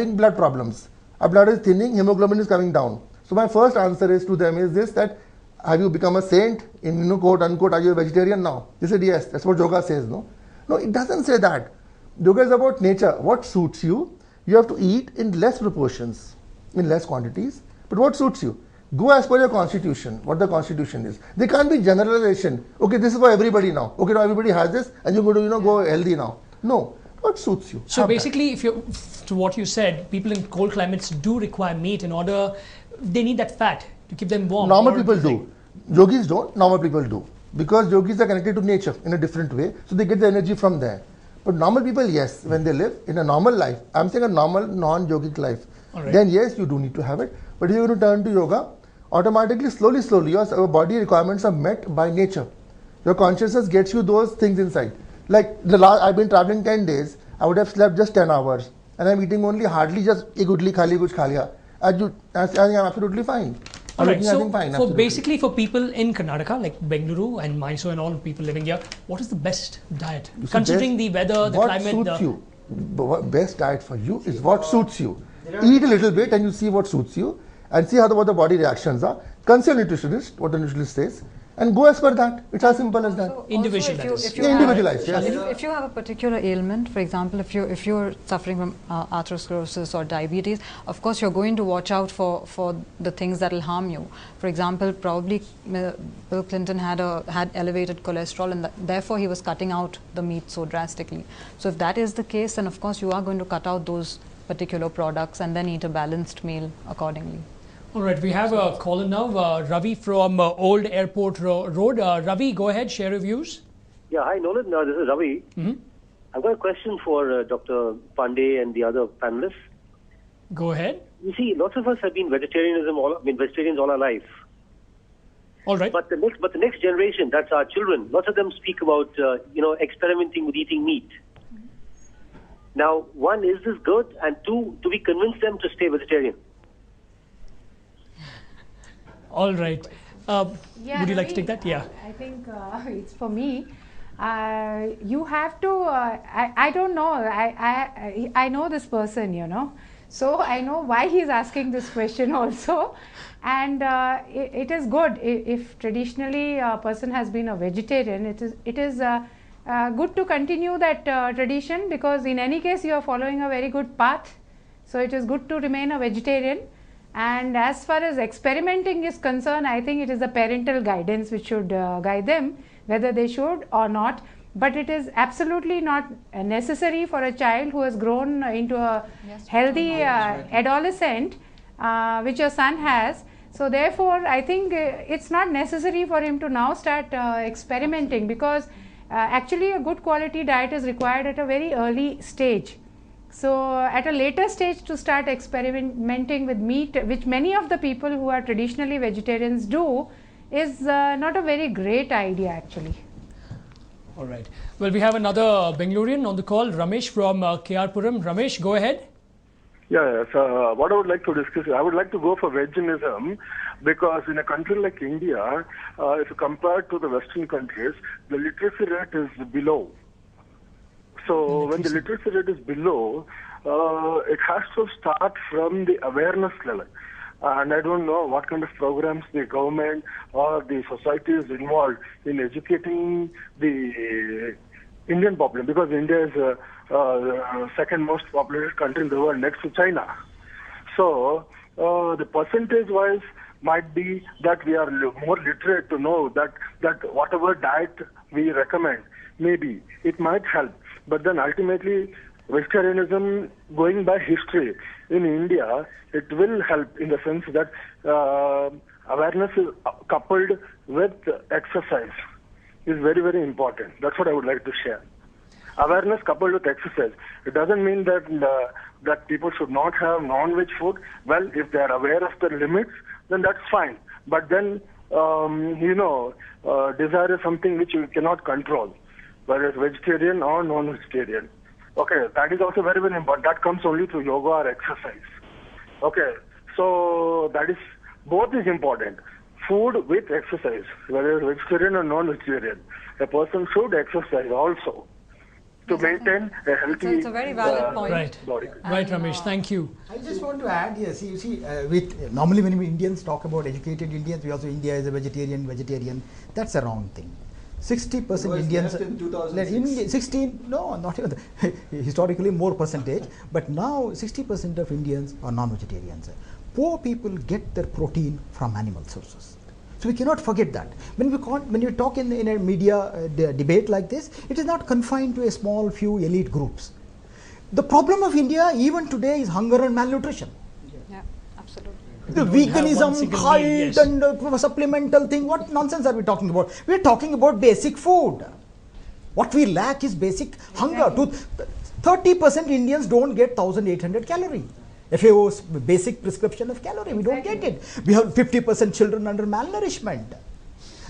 blood problems. Our blood is thinning, hemoglobin is coming down. So my first answer is to them is this, that have you become a saint? In quote unquote, are you a vegetarian now? They said yes. That's what yoga says. No, it doesn't say that. Yoga is about nature. What suits you, you have to eat in less proportions, in less quantities. But what suits you? Go as per your constitution, what the constitution is. There can't be generalization. Okay, this is for everybody now. Okay, now everybody has this, and you're going to go healthy now. No, what suits you. So basically, to what you said, people in cold climates do require meat in order. They need that fat to keep them warm. Normal people do. Yogis don't. Normal people do, because yogis are connected to nature in a different way, so they get the energy from there. But normal people, yes, when they live in a normal life, I'm saying a normal non-yogic life, then yes, you do need to have it. But if you're going to turn to yoga, automatically, slowly, your body requirements are met by nature. Your consciousness gets you those things inside. Like I've been traveling 10 days, I would have slept just 10 hours, and I'm eating only hardly just ek idli khali kuch kha liya. I think I'm absolutely fine. Alright, so basically for people in Karnataka, like Bengaluru and Mysore and all people living here, what is the best diet? Considering the weather, the climate. What suits you? Best diet for you is what suits you. Eat a little bit and you see what suits you, and see what the body reactions are. Consult nutritionist, what the nutritionist says, and go as per that. It's as simple as that. Individualized. Individualized, yes. If you have a particular ailment, for example, if you're suffering from atherosclerosis or diabetes, of course you're going to watch out for the things that will harm you. For example, probably Bill Clinton had elevated cholesterol, and therefore he was cutting out the meat so drastically. So if that is the case, then of course you are going to cut out those particular products and then eat a balanced meal accordingly. All right, we have a caller now, Ravi from Old Airport Road. Ravi, go ahead, share your views. Yeah, hi Nolan, this is Ravi. I've got a question for Dr. Pandey and the other panelists. Go ahead. You see, lots of us have been vegetarians all our life. All right. But the next generation, that's our children, lots of them speak about experimenting with eating meat. Now, one, is this good? And two, do we convince them to stay vegetarian? All right. Would you like to take that? Yeah. I think it's for me. You have to. I don't know. I know this person, so I know why he's asking this question also, and it is good if traditionally a person has been a vegetarian. It is good to continue that tradition, because in any case you are following a very good path. So it is good to remain a vegetarian. And as far as experimenting is concerned, I think it is the parental guidance which should guide them, whether they should or not. But it is absolutely not necessary for a child who has grown into a healthy adolescent, which your son has. So therefore, I think it's not necessary for him to now start experimenting, because actually a good quality diet is required at a very early stage. So at a later stage to start experimenting with meat, which many of the people who are traditionally vegetarians do, is not a very great idea actually. All right. Well, we have another Bengalorean on the call, Ramesh from KR Puram. Ramesh, go ahead. Yeah, so what I would like to discuss, I would like to go for veganism, because in a country like India, if compared to the Western countries, the literacy rate is below. So when the literacy rate is below, it has to start from the awareness level. And I don't know what kind of programs the government or the society is involved in educating the Indian population, because India is the second most populated country in the world next to China. So the percentage wise might be that we are more literate to know that whatever diet we recommend, maybe it might help. But then ultimately, vegetarianism, going by history in India, it will help in the sense that awareness is coupled with exercise is very, very important. That's what I would like to share. Awareness coupled with exercise. It doesn't mean that people should not have non-veg food. Well, if they are aware of the limits, then that's fine. But then, desire is something which you cannot control, whether it's vegetarian or non-vegetarian. Okay, that is also very, very important. That comes only through yoga or exercise. Okay, so that is, both is important. Food with exercise, whether it's vegetarian or non-vegetarian. A person should exercise also. to maintain a healthy It's a very valid point. Right. body. Right, Ramesh. Thank you. I just want to add here, with normally when we Indians talk about educated Indians, we also India is a vegetarian. That's a wrong thing. 60% Indians. Left in 2006. 16, no, not even historically more percentage, but now 60% of Indians are non-vegetarians. Poor people get their protein from animal sources. So we cannot forget that. When you talk in a media debate like this, it is not confined to a small few elite groups. The problem of India even today is hunger and malnutrition. Yeah, absolutely. The We don't have one veganism, single cult meal, yes. and supplemental thing, what nonsense are we talking about? We are talking about basic food. What we lack is basic hunger. 30% Indians don't get 1800 calories. FAO's basic prescription of calorie, we don't get it. We have 50% children under malnourishment.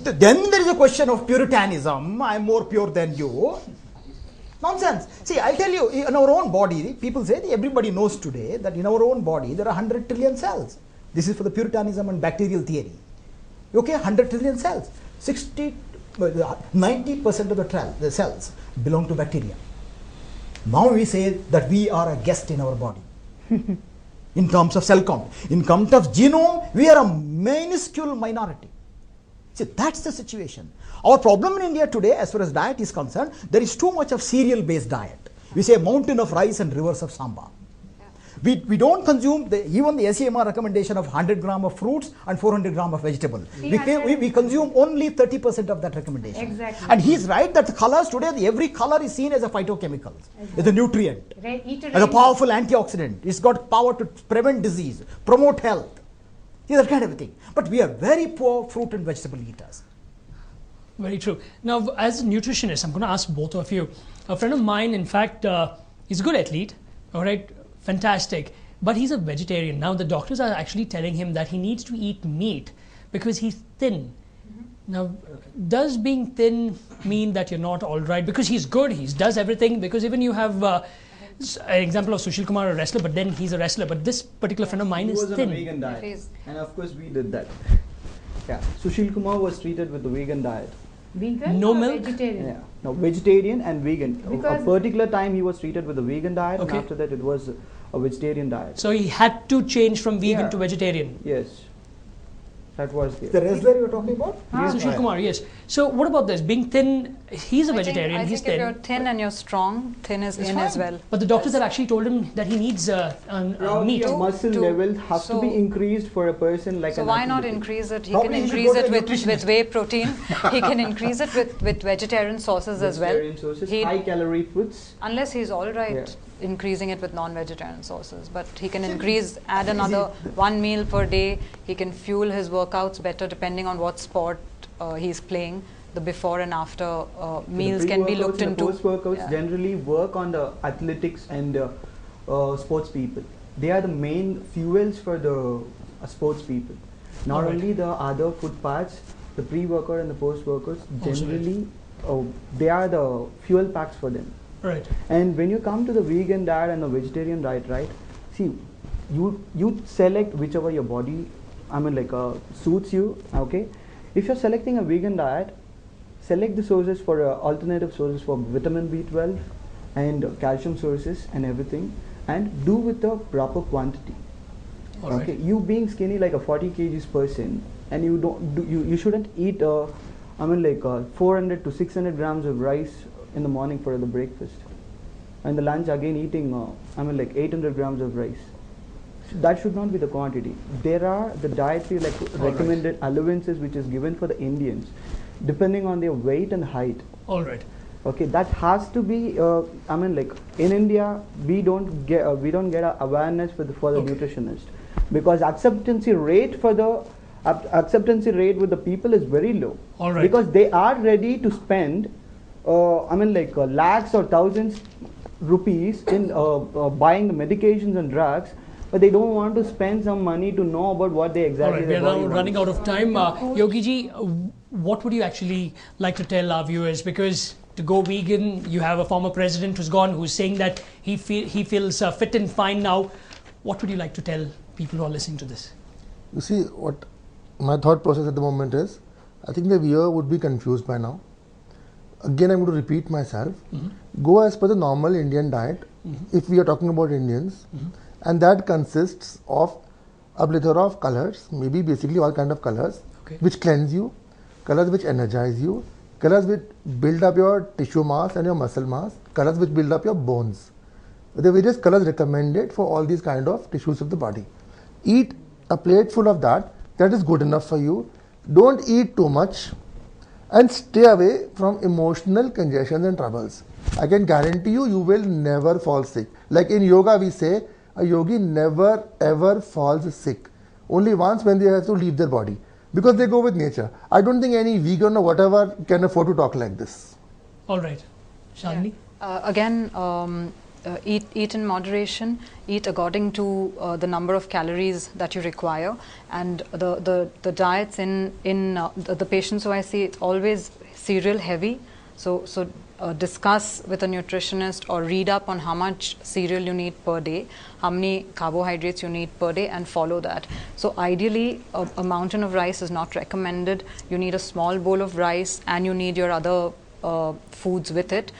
Then there is a question of puritanism, I am more pure than you. Nonsense. See, I'll tell you, in our own body, people say, everybody knows today that in our own body there are 100 trillion cells. This is for the puritanism and bacterial theory. Okay, 100 trillion cells. 90% of the cells belong to bacteria. Now we say that we are a guest in our body. In terms of cell count. In terms of genome, we are a minuscule minority. See, that's the situation. Our problem in India today, as far as diet is concerned, there is too much of cereal-based diet. We say mountain of rice and rivers of sambar. We don't consume even the SEMR recommendation of 100 gram of fruits and 400 gram of vegetable. We consume only 30% of that recommendation. Exactly. And he's right that the colors today, every color is seen as a phytochemical, as a nutrient, as a powerful antioxidant. It's got power to prevent disease, promote health, that kind of a thing. But we are very poor fruit and vegetable eaters. Very true. Now, as a nutritionist, I'm going to ask both of you. A friend of mine, in fact, he's a good athlete, all right, fantastic, but he's a vegetarian. Now, the doctors are actually telling him that he needs to eat meat because he's thin. Now, does being thin mean that you're not all right? Because he's good, he does everything, because even you have an example of Sushil Kumar, a wrestler, but then he's a wrestler, but this particular friend of mine He is was on thin. a vegan diet, He's- and of course we did that. Yeah, Sushil Kumar was treated with the vegan diet. Vegan No or milk? vegetarian? Yeah, no, vegetarian and vegan. Because- a particular time he was treated with a vegan diet, Okay. and after that it was a vegetarian diet. So he had to change from vegan Yeah. to vegetarian. Yes, that was The there. wrestler you are talking about? Sushil Kumar, yes. So what about this? Being thin, he's a vegetarian, I he's think if you're thin. thin and you're strong, thin is It's in as fine. well. But the doctors have actually told him that he needs Probably meat. your muscle to- level has to be so- increased for a person like So an why not athlete. increase it? He Probably can you should increase go to it a with nutritionist. whey protein. He can increase it with vegetarian sources as well. Vegetarian sources, He- high calorie foods. Unless he's all right increasing it with non-vegetarian sources, but he can add another one meal per day. He can fuel his workouts better depending on what sport he's playing. The before and after meals can be looked into. Post workouts Yeah. generally work on the athletics and sports people. They are the main fuels for the sports people. Not Alright. only the other food parts, the pre-workout and the post-workouts Also generally they are the fuel packs for them. Right. And when you come to the vegan diet and the vegetarian diet, right? See, you select whichever your body, suits you. Okay, if you're selecting a vegan diet, select the sources for alternative sources for vitamin B12 and calcium sources and everything, and do with the proper quantity. All right. Okay, you being skinny like a 40 kgs person, and you shouldn't eat 400 to 600 grams of rice in the morning for the breakfast, and the lunch again eating 800 grams of rice. That should not be the quantity. There are the dietary recommended allowances which is given for the Indians, depending on their weight and height. All right. Okay, that has to be. In India, we don't get a awareness for the nutritionist, because acceptancy rate with the people is very low. All right. Because they are ready to spend, lakhs or thousands rupees in buying the medications and drugs, but they don't want to spend some money to know about what they All exactly. right. We are their body now wants. running out of time. Yogi ji, what would you actually like to tell our viewers? Because to go vegan, you have a former president who's gone, who's saying that he feels fit and fine now. What would you like to tell people who are listening to this? You see, what my thought process at the moment is, I think the viewer would be confused by now. again I'm going to repeat myself, go as per the normal Indian diet, if we are talking about Indians, and that consists of a plethora of colors, maybe basically all kind of colors, which cleanse you, colors which energize you, colors which build up your tissue mass and your muscle mass, colors which build up your bones. There are various colors recommended for all these kind of tissues of the body. Eat a plate full of that, that is good enough for you. Don't eat too much and stay away from emotional congestions and troubles. I can guarantee you, you will never fall sick. Like in yoga we say, a yogi never ever falls sick. Only once when they have to leave their body. Because they go with nature. I don't think any vegan or whatever can afford to talk like this. All right. Shalini? Again, eat in moderation, eat according to the number of calories that you require, and the diets in the patients who I see, it's always cereal heavy. So discuss with a nutritionist or read up on how much cereal you need per day, how many carbohydrates you need per day, and follow that. So ideally, a mountain of rice is not recommended. You need a small bowl of rice and you need your other foods with it.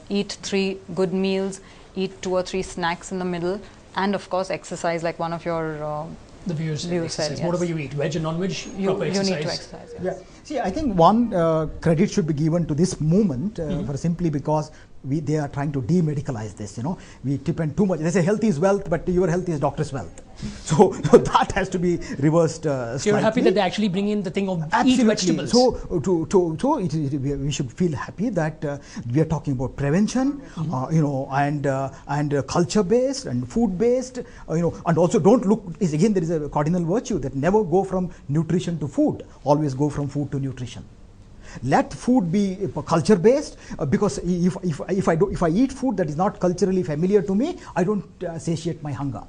Eat 3 good meals, eat 2 or 3 snacks in the middle, and of course exercise like one of your the viewers said. Yes. Whatever you eat, veg or non-veg, proper you exercise. need to exercise. Yes. Yeah. See, I think one credit should be given to this movement for simply because they are trying to demedicalize this. You know, we depend too much. They say health is wealth, but your health is doctor's wealth. So that has to be reversed. So you're happy that they actually bring in the thing of Absolutely. eat vegetables. So we should feel happy that we are talking about prevention, you know, and culture based and food based, you know, and also don't look. Again, there is a cardinal virtue that never go from nutrition to food. Always go from food to nutrition. Let food be culture based, because if I eat food that is not culturally familiar to me, I don't satiate my hunger.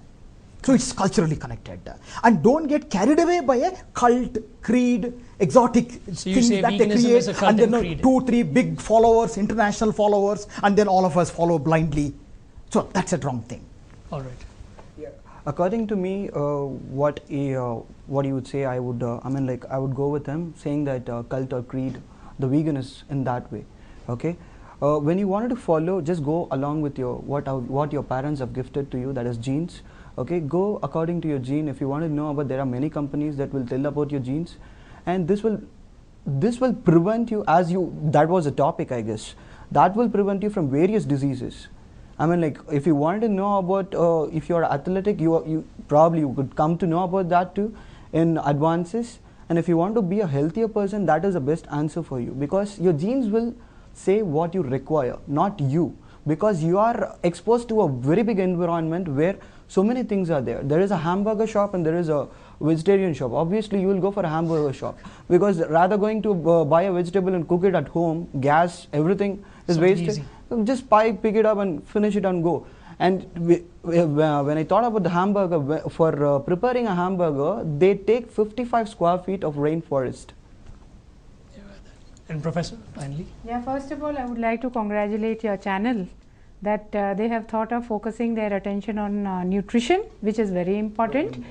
So it's culturally connected, and don't get carried away by a cult, creed, exotic things that they create, and then 2-3 big followers, international followers, and then all of us follow blindly. So that's a wrong thing. All right. According to me, what you would say, I would I would go with them saying that cult or creed, the vegan is in that way. Okay, when you wanted to follow, just go along with your what your parents have gifted to you, that is genes. Okay, go according to your gene. If you want to know about, there are many companies that will tell about your genes, and this will prevent you, that was a topic, I guess, that will prevent you from various diseases. I mean, like, if you want to know about if you're athletic, you could come to know about that too in advances. And if you want to be a healthier person, that is the best answer for you, because your genes will say what you require, not you, because you are exposed to a very big environment where so many things are there. There is a hamburger shop and there is a vegetarian shop. Obviously, you will go for a hamburger shop, because rather going to buy a vegetable and cook it at home, gas, everything is wasted. Easy. Just pick it up and finish it and go. And when I thought about the hamburger, for preparing a hamburger, they take 55 square feet of rainforest. And Professor, finally? Yeah, first of all, I would like to congratulate your channel that they have thought of focusing their attention on nutrition, which is very important.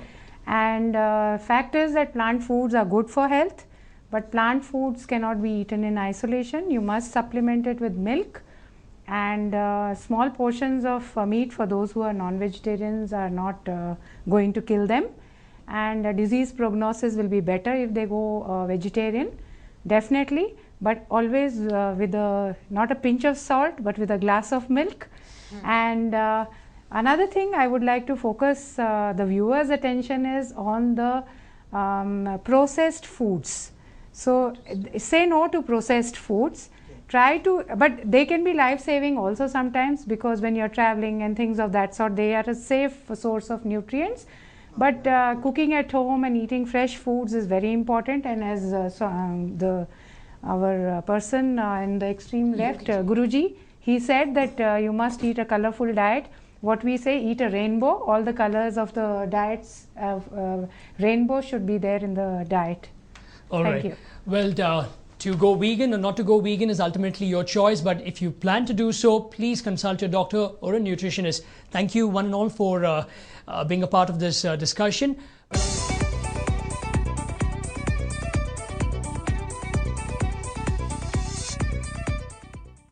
And fact is that plant foods are good for health, but plant foods cannot be eaten in isolation. You must supplement it with milk, and small portions of meat for those who are non-vegetarians are not going to kill them, and disease prognosis will be better if they go vegetarian, definitely, but always with not a pinch of salt, but with a glass of milk. And another thing I would like to focus the viewers' attention is on the processed foods. So say no to processed foods. Try to, but they can be life-saving also sometimes, because when you're traveling and things of that sort, they are a safe source of nutrients. But cooking at home and eating fresh foods is very important. And as our person in the extreme left, Guruji, he said that you must eat a colorful diet. What we say, eat a rainbow. All the colors of the diets, rainbow should be there in the diet. All right. Thank you. Well, to go vegan or not to go vegan is ultimately your choice, but if you plan to do so, please consult your doctor or a nutritionist. Thank you one and all for being a part of this discussion.